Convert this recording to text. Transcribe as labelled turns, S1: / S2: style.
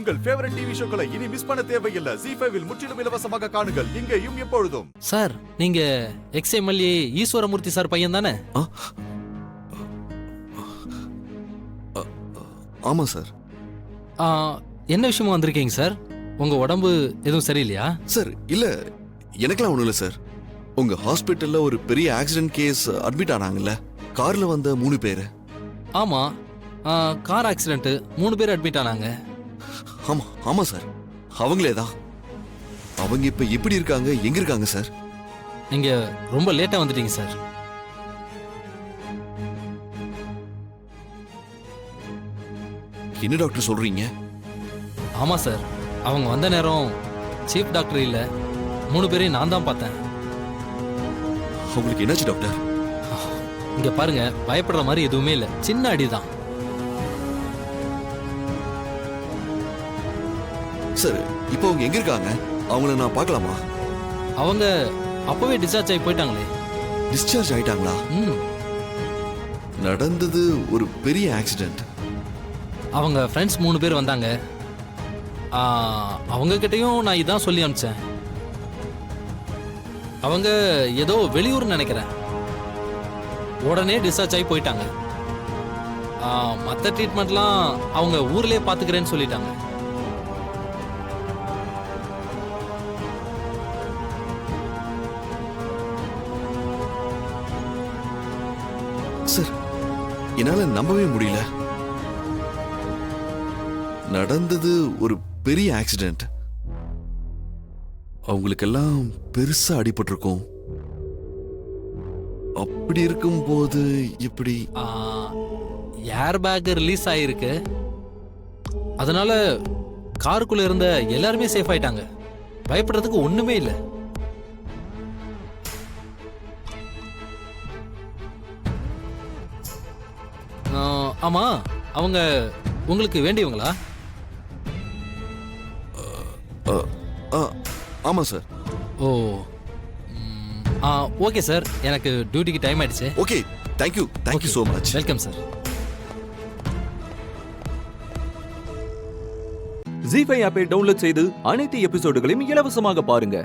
S1: உங்கள் favourite TV ஷோக்களை இனி miss பண்ண தேவையில்லை. ZEE5 இல் முற்றிலும் இலவசமாக காணுங்கள். இங்கேயும் எப்பொழுதும்.
S2: சார் நீங்க எக்ஸ்எம்எல்ஏ ஈஸ்வரமூர்த்தி சார் பையன் தானே?
S3: ஆமா சார்.
S2: என்ன விஷயமா வந்திருக்கீங்க சார்? உங்க உடம்பு எதுவும் சரியில்லையா?
S3: சார் இல்ல, எனக்கெல்லாம் ஒண்ணும் இல்ல சார். உங்க ஹாஸ்பிட்டல்ல ஒரு பெரிய ஆக்சிடென்ட் கேஸ் அட்மிட் ஆனாங்கல்ல, கார்ல வந்த 3 பேரு.
S2: ஆமா, கார் ஆக்சிடென்ட் 3 பேர் அட்மிட் ஆனாங்க.
S3: ஆமா ஆமா சார், அவங்களே தான். அவங்க இப்ப எப்படி இருக்காங்க, எங்க இருக்காங்க சார்?
S2: நீங்க ரொம்ப லேட்டா வந்துட்டீங்க சார்.
S3: என்ன டாக்டர் சொல்றீங்க?
S2: ஆமா சார், அவங்க வந்த நேரம் சீஃப் டாக்டர் இல்ல, 3 பேரையும் நான் தான் பார்த்தேன்.
S3: அவங்களுக்கு என்னாச்சு டாக்டர்?
S2: இங்க பாருங்க, பயப்படுற மாதிரி எதுவுமே இல்ல, சின்ன அடிதான்.
S3: சார் இப்போ அவங்க எங்க இருக்காங்க? அவங்கள நான் பார்க்கலாமா?
S2: அவங்க அப்பவே டிஸ்சார்ஜ் ஆகி போயிட்டாங்களே.
S3: டிஸ்சார்ஜ் ஆயிட்டாங்களா? நடந்தது ஒரு பெரிய ஆக்சிடென்ட்.
S2: அவங்க ஃப்ரெண்ட்ஸ் 3 பேர் வந்தாங்க. அவங்க கிட்டயும் நான் இதான் சொல்லி அனுப்பிச்சேன். அவங்க ஏதோ வெளியூர்னு நினைக்கிறேன். உடனே டிஸ்சார்ஜ் ஆகி போயிட்டாங்க. மற்ற ட்ரீட்மெண்ட்லாம் அவங்க ஊர்லயே பார்த்துக்கிறேன்னு சொல்லிட்டாங்க.
S3: சார் என்னால நம்பவே முடியல. நடந்தது ஒரு பெரிய ஆக்சிடென்ட். அவங்களுக்கெல்லாம் பெருசா அடிபட்டிருக்கும். அப்படி இருக்கும் போது இப்படி
S2: ஏர் பேக் ரிலீஸ் ஆயிருக்கு. அதனால காருக்குள்ள இருந்த எல்லாருமே சேஃப் ஆயிட்டாங்க. பயப்படுறதுக்கு ஒண்ணுமே இல்லை. ஆமா, அவங்க உங்களுக்கு வேண்டியவங்களா?
S3: ஆமா சார்.
S2: ஓ, ஓகே சார், எனக்கு டியூட்டிக்கு டைம் ஆயிடுச்சு.
S3: Okay, thank you so much.
S2: Welcome sir.
S4: ZEE5 ஆப்பை டவுன்லோட் செய்து அனைத்து எபிசோடுகளையும் இலவசமாக பாருங்க.